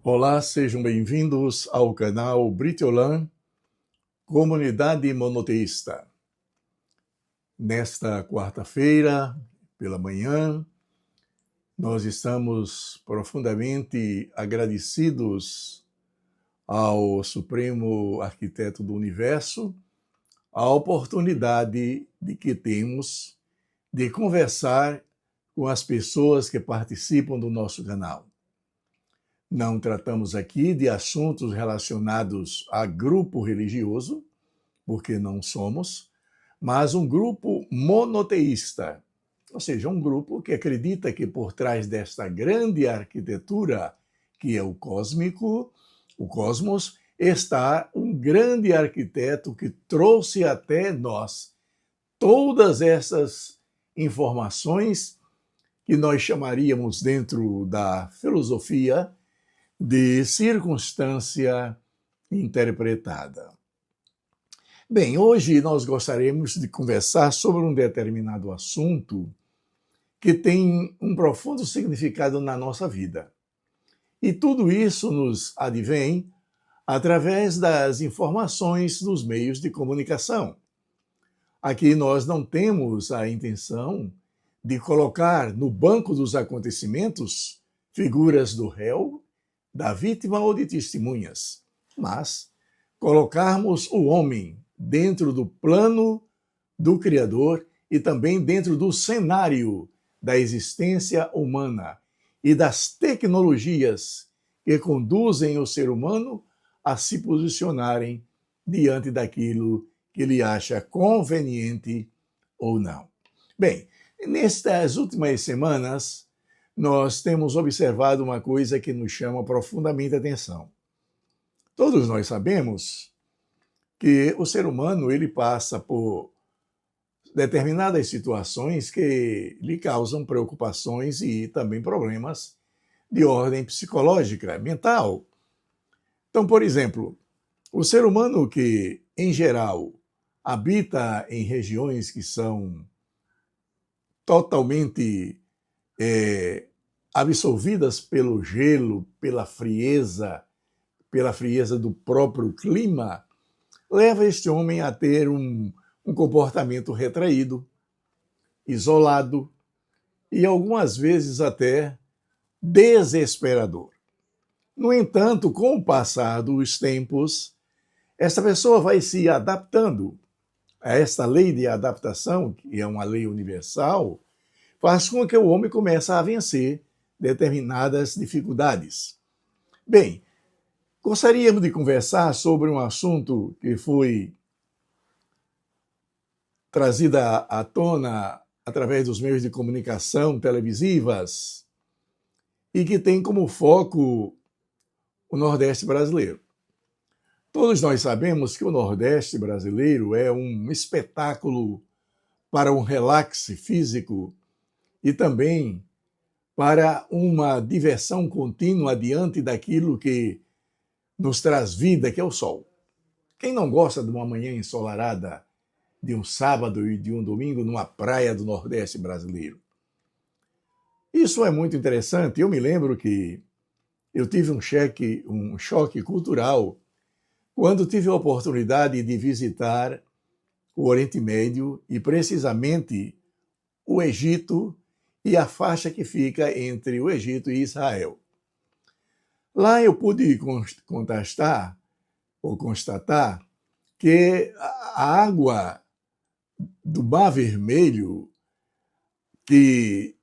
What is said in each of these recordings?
Olá, sejam bem-vindos ao canal Britolan, Comunidade Monoteísta. Nesta quarta-feira, pela manhã, nós estamos profundamente agradecidos ao Supremo Arquiteto do Universo a oportunidade de que temos de conversar com as pessoas que participam do nosso canal. Não tratamos aqui de assuntos relacionados a grupo religioso, porque não somos, mas um grupo monoteísta, ou seja, um grupo que acredita que por trás desta grande arquitetura, que é o cósmico, o cosmos, está um grande arquiteto que trouxe até nós todas essas informações que nós chamaríamos dentro da filosofia de circunstância interpretada. Bem, hoje nós gostaríamos de conversar sobre um determinado assunto que tem um profundo significado na nossa vida. E tudo isso nos advém através das informações dos meios de comunicação. Aqui nós não temos a intenção de colocar no banco dos acontecimentos figuras do réu, da vítima ou de testemunhas, mas colocarmos o homem dentro do plano do Criador e também dentro do cenário da existência humana e das tecnologias que conduzem o ser humano a se posicionarem diante daquilo que ele acha conveniente ou não. Bem, nestas últimas semanas, nós temos observado uma coisa que nos chama profundamente a atenção. Todos nós sabemos que o ser humano ele passa por determinadas situações que lhe causam preocupações e também problemas de ordem psicológica, mental. Então, por exemplo, o ser humano que, em geral, habita em regiões que são totalmente absorvidas pelo gelo, pela frieza do próprio clima, leva este homem a ter um comportamento retraído, isolado e algumas vezes até desesperador. No entanto, com o passar dos tempos, essa pessoa vai se adaptando a esta lei de adaptação, que é uma lei universal, faz com que o homem comece a vencer determinadas dificuldades. Bem, gostaríamos de conversar sobre um assunto que foi trazido à tona através dos meios de comunicação televisivas e que tem como foco o Nordeste brasileiro. Todos nós sabemos que o Nordeste brasileiro é um espetáculo para um relaxe físico e também para uma diversão contínua diante daquilo que nos traz vida, que é o sol. Quem não gosta de uma manhã ensolarada, de um sábado e de um domingo numa praia do Nordeste brasileiro? Isso é muito interessante. Eu me lembro que eu tive um choque cultural quando tive a oportunidade de visitar o Oriente Médio e precisamente o Egito e a faixa que fica entre o Egito e Israel. Lá eu pude constatar que a água do Mar Vermelho, que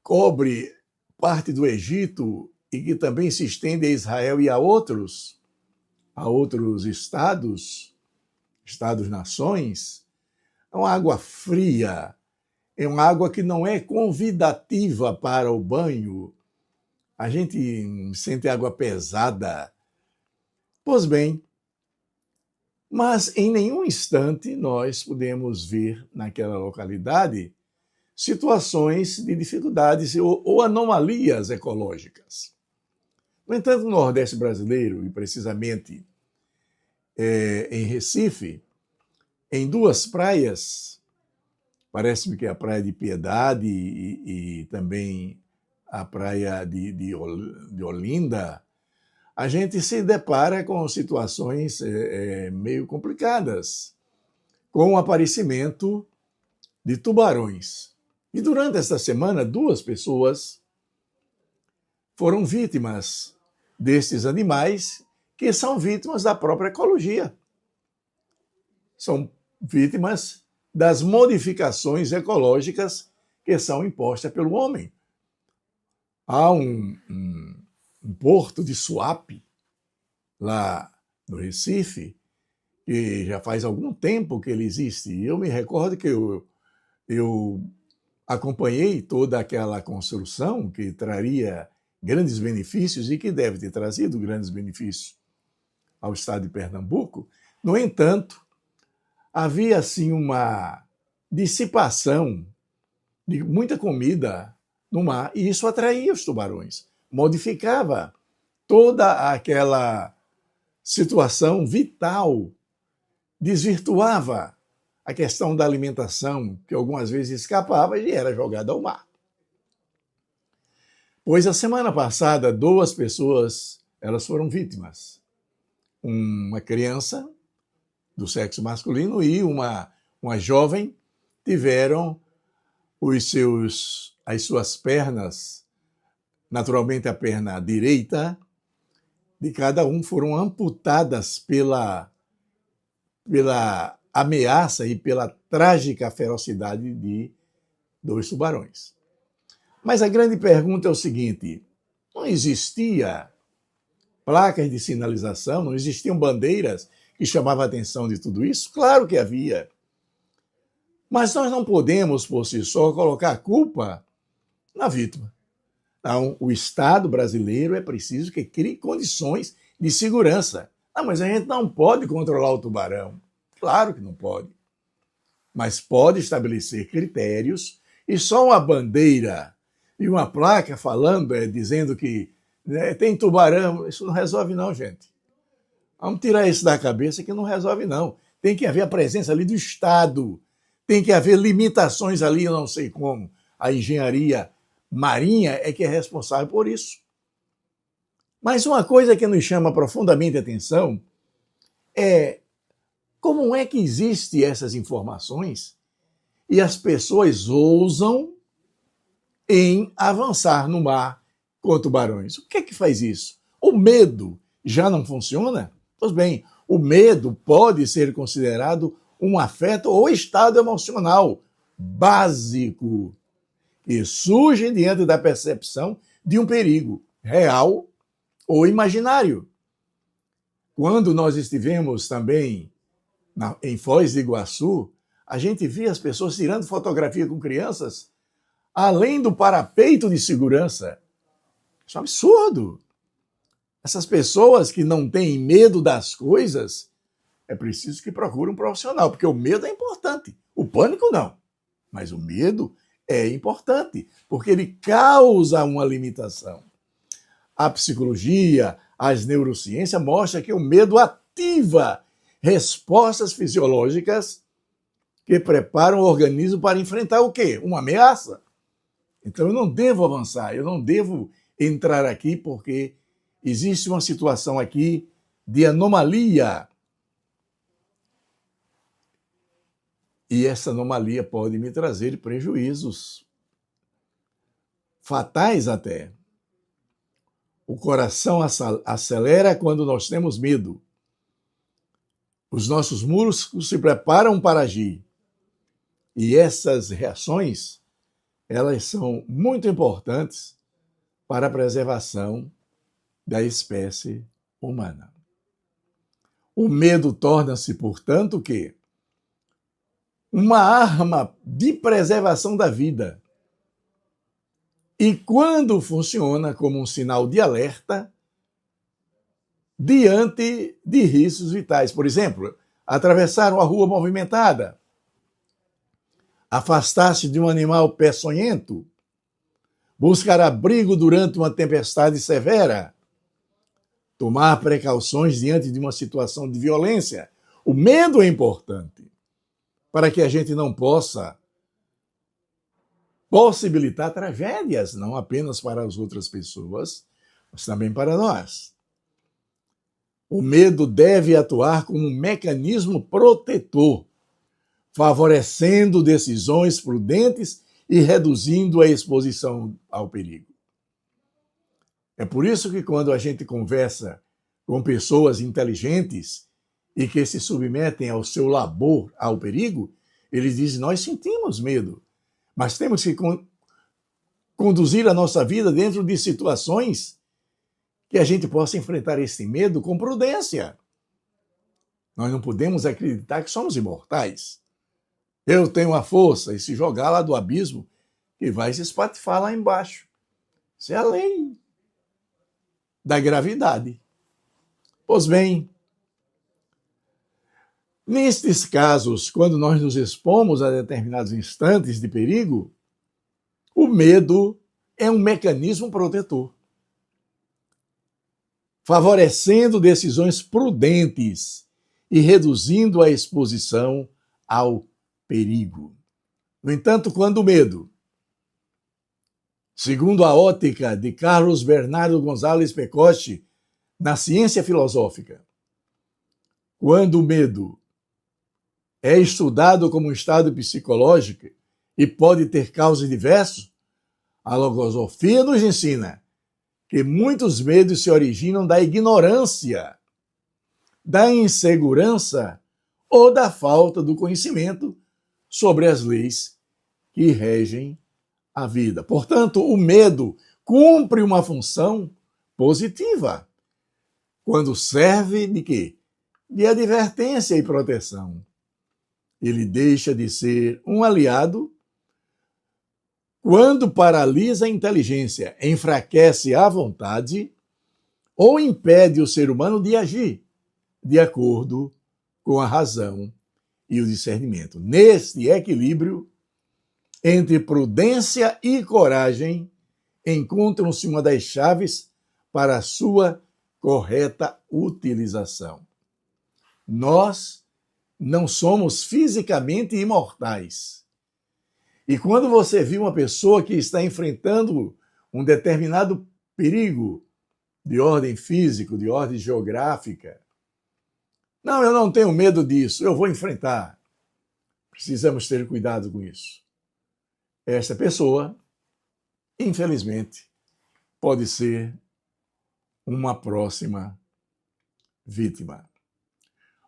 cobre parte do Egito e que também se estende a Israel e a outros estados-nações, é uma água fria, é uma água que não é convidativa para o banho. A gente sente água pesada. Pois bem, mas em nenhum instante nós podemos ver naquela localidade situações de dificuldades ou anomalias ecológicas. No entanto, no Nordeste brasileiro, e precisamente em Recife, em duas praias, parece-me que é a Praia de Piedade e também a Praia de Olinda, a gente se depara com situações meio complicadas, com o aparecimento de tubarões. E durante esta semana, 2 pessoas foram vítimas destes animais, que são vítimas da própria ecologia. São vítimas das modificações ecológicas que são impostas pelo homem. Há um porto de Suape, lá no Recife, que já faz algum tempo que ele existe. E eu me recordo que eu acompanhei toda aquela construção que traria grandes benefícios e que deve ter trazido grandes benefícios ao estado de Pernambuco. No entanto, havia assim uma dissipação de muita comida no mar e isso atraía os tubarões, modificava toda aquela situação vital, desvirtuava a questão da alimentação, que algumas vezes escapava e era jogada ao mar. Pois a semana passada, 2 pessoas elas foram vítimas. Uma criança do sexo masculino e uma jovem tiveram as suas pernas, naturalmente a perna direita de cada um, foram amputadas pela ameaça e pela trágica ferocidade de 2 tubarões. Mas a grande pergunta é o seguinte: não existia placas de sinalização, não existiam bandeiras que chamavam a atenção de tudo isso? Claro que havia. Mas nós não podemos, por si só, colocar a culpa na vítima. Então, o Estado brasileiro é preciso que crie condições de segurança. Mas a gente não pode controlar o tubarão. Claro que não pode. Mas pode estabelecer critérios e só uma bandeira e uma placa falando, dizendo que tem tubarão, isso não resolve não, gente. Vamos tirar isso da cabeça que não resolve não. Tem que haver a presença ali do Estado, tem que haver limitações ali, eu não sei como. A engenharia marinha é que é responsável por isso. Mas uma coisa que nos chama profundamente a atenção é como é que existem essas informações e as pessoas ousam em avançar no mar com tubarões. O que é que faz isso? O medo já não funciona? Pois bem, o medo pode ser considerado um afeto ou estado emocional básico que surge diante da percepção de um perigo real ou imaginário. Quando nós estivemos também em Foz do Iguaçu, a gente via as pessoas tirando fotografia com crianças além do parapeito de segurança. Isso é um absurdo. Essas pessoas que não têm medo das coisas, é preciso que procurem um profissional, porque o medo é importante. O pânico não. Mas o medo é importante, porque ele causa uma limitação. A psicologia, as neurociências mostram que o medo ativa respostas fisiológicas que preparam o organismo para enfrentar o quê? Uma ameaça. Então eu não devo avançar, eu não devo entrar aqui porque existe uma situação aqui de anomalia. E essa anomalia pode me trazer prejuízos fatais até. O coração acelera quando nós temos medo. Os nossos músculos se preparam para agir. E essas reações, elas são muito importantes para a preservação da espécie humana. O medo torna-se, portanto, o quê? Uma arma de preservação da vida. E quando funciona como um sinal de alerta diante de riscos vitais. Por exemplo, atravessar uma rua movimentada, afastar-se de um animal peçonhento, buscar abrigo durante uma tempestade severa, tomar precauções diante de uma situação de violência. O medo é importante para que a gente não possa possibilitar tragédias, não apenas para as outras pessoas, mas também para nós. O medo deve atuar como um mecanismo protetor, favorecendo decisões prudentes e reduzindo a exposição ao perigo. É por isso que quando a gente conversa com pessoas inteligentes e que se submetem ao seu labor ao perigo, eles dizem: nós sentimos medo, mas temos que conduzir a nossa vida dentro de situações que a gente possa enfrentar esse medo com prudência. Nós não podemos acreditar que somos imortais. Eu tenho a força e se jogar lá do abismo e vai se espatifar lá embaixo. Isso é a lei da gravidade. Pois bem, nestes casos, quando nós nos expomos a determinados instantes de perigo, o medo é um mecanismo protetor, favorecendo decisões prudentes e reduzindo a exposição ao perigo. No entanto, quando o medo, segundo a ótica de Carlos Bernardo González Pecote, na ciência filosófica, quando o medo é estudado como um estado psicológico e pode ter causas diversas, a logosofia nos ensina que muitos medos se originam da ignorância, da insegurança ou da falta do conhecimento sobre as leis que regem a vida. Portanto, o medo cumpre uma função positiva quando serve de quê? De advertência e proteção. Ele deixa de ser um aliado quando paralisa a inteligência, enfraquece a vontade ou impede o ser humano de agir de acordo com a razão e o discernimento. Neste equilíbrio entre prudência e coragem encontram-se uma das chaves para a sua correta utilização. Nós não somos fisicamente imortais. E quando você viu uma pessoa que está enfrentando um determinado perigo de ordem física, de ordem geográfica, não, eu não tenho medo disso, eu vou enfrentar. Precisamos ter cuidado com isso. Essa pessoa, infelizmente, pode ser uma próxima vítima.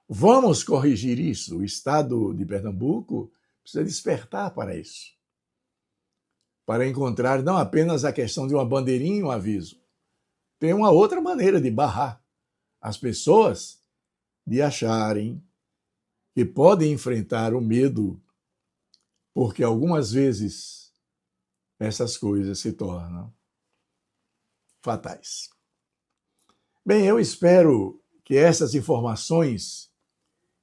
Vamos corrigir isso. O Estado de Pernambuco precisa despertar para isso. Para encontrar não apenas a questão de uma bandeirinha e um aviso. Tem uma outra maneira de barrar as pessoas de acharem que podem enfrentar o medo, porque algumas vezes essas coisas se tornam fatais. Bem, eu espero que essas informações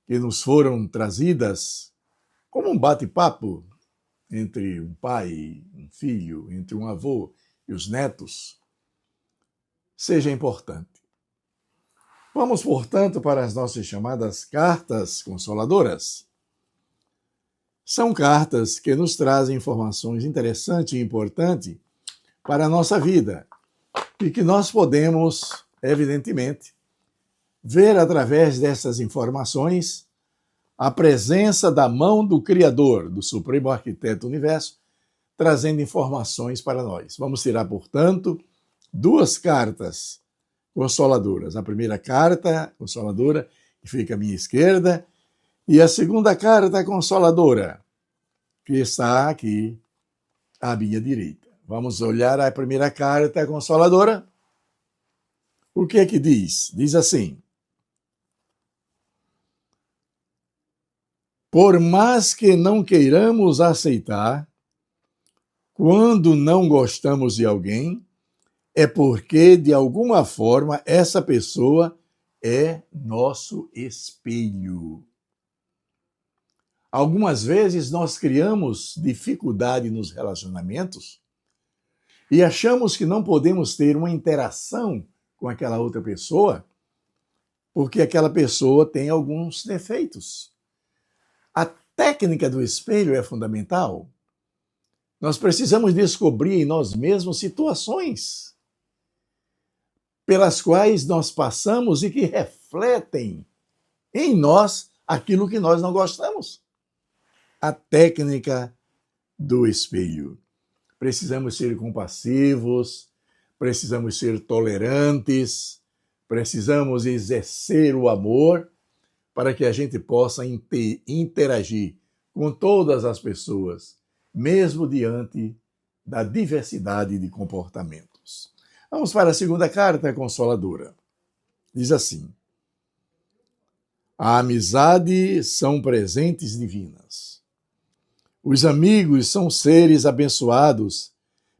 que nos foram trazidas como um bate-papo entre um pai, um filho, entre um avô e os netos, seja importante. Vamos, portanto, para as nossas chamadas cartas consoladoras. São cartas que nos trazem informações interessantes e importantes para a nossa vida e que nós podemos, evidentemente, ver através dessas informações a presença da mão do Criador, do Supremo Arquiteto do Universo, trazendo informações para nós. Vamos tirar, portanto, duas cartas consoladoras. A primeira carta consoladora, que fica à minha esquerda, e a segunda carta consoladora, que está aqui à minha direita. Vamos olhar a primeira carta consoladora. O que é que diz? Diz assim: por mais que não queiramos aceitar, quando não gostamos de alguém, é porque, de alguma forma, essa pessoa é nosso espelho. Algumas vezes nós criamos dificuldade nos relacionamentos e achamos que não podemos ter uma interação com aquela outra pessoa porque aquela pessoa tem alguns defeitos. A técnica do espelho é fundamental. Nós precisamos descobrir em nós mesmos situações, pelas quais nós passamos e que refletem em nós aquilo que nós não gostamos. A técnica do espelho. Precisamos ser compassivos, precisamos ser tolerantes, precisamos exercer o amor para que a gente possa interagir com todas as pessoas, mesmo diante da diversidade de comportamentos. Vamos para a segunda carta consoladora. Diz assim: a amizade são presentes divinas. Os amigos são seres abençoados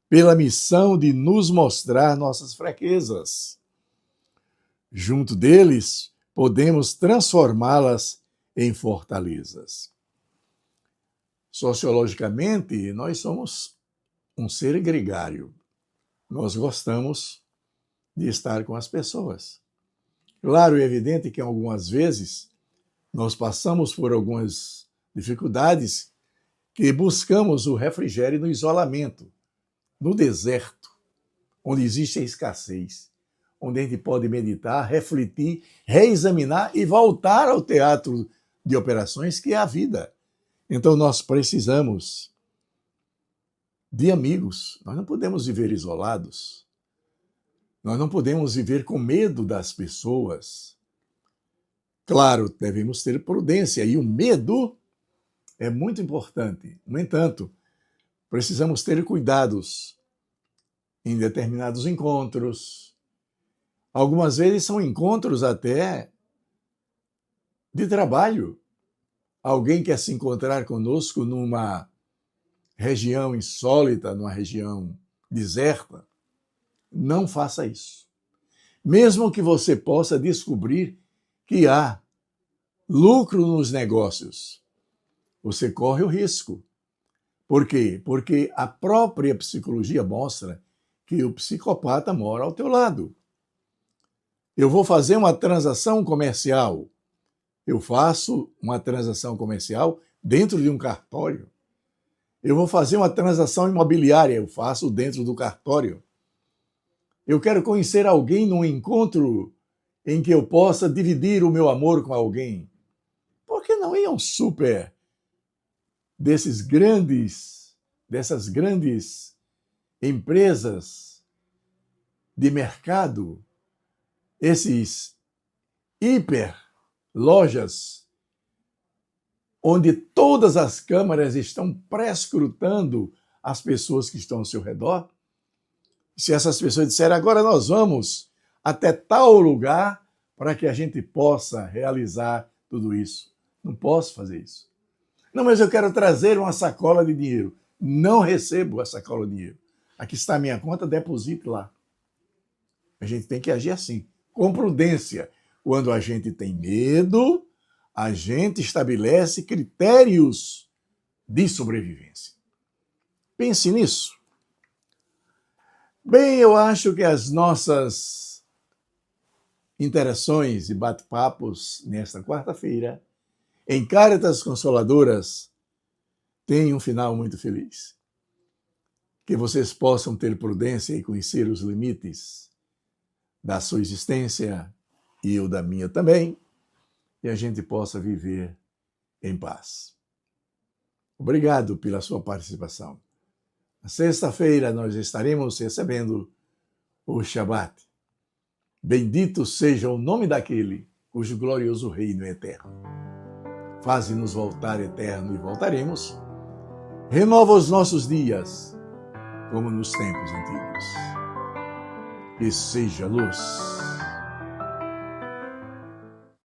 pela missão de nos mostrar nossas fraquezas. Junto deles, podemos transformá-las em fortalezas. Sociologicamente, nós somos um ser gregário. Nós gostamos de estar com as pessoas. Claro e evidente que algumas vezes nós passamos por algumas dificuldades que buscamos o refrigério no isolamento, no deserto, onde existe a escassez, onde a gente pode meditar, refletir, reexaminar e voltar ao teatro de operações que é a vida. Então nós precisamos de amigos. Nós não podemos viver isolados. Nós não podemos viver com medo das pessoas. Claro, devemos ter prudência e o medo é muito importante. No entanto, precisamos ter cuidados em determinados encontros. Algumas vezes são encontros até de trabalho. Alguém quer se encontrar conosco numa região insólita, numa região deserta. Não faça isso. Mesmo que você possa descobrir que há lucro nos negócios, você corre o risco. Por quê? Porque a própria psicologia mostra que o psicopata mora ao teu lado. Eu vou fazer uma transação comercial. Eu faço uma transação comercial dentro de um cartório. Eu vou fazer uma transação imobiliária. Eu faço dentro do cartório. Eu quero conhecer alguém num encontro em que eu possa dividir o meu amor com alguém. Por que não ir a um super dessas grandes empresas de mercado, esses hiper lojas, onde todas as câmeras estão prescrutando as pessoas que estão ao seu redor? Se essas pessoas disserem, agora nós vamos até tal lugar para que a gente possa realizar tudo isso. Não posso fazer isso. Não, mas eu quero trazer uma sacola de dinheiro. Não recebo a sacola de dinheiro. Aqui está a minha conta, deposite lá. A gente tem que agir assim, com prudência. Quando a gente tem medo, a gente estabelece critérios de sobrevivência. Pense nisso. Bem, eu acho que as nossas interações e bate-papos nesta quarta-feira, em Caritas Consoladoras, têm um final muito feliz. Que vocês possam ter prudência e conhecer os limites da sua existência e o da minha também, e a gente possa viver em paz. Obrigado pela sua participação. Na sexta-feira nós estaremos recebendo o Shabat. Bendito seja o nome daquele cujo glorioso reino é eterno. Faze-nos voltar eterno e voltaremos. Renova os nossos dias, como nos tempos antigos. E seja luz.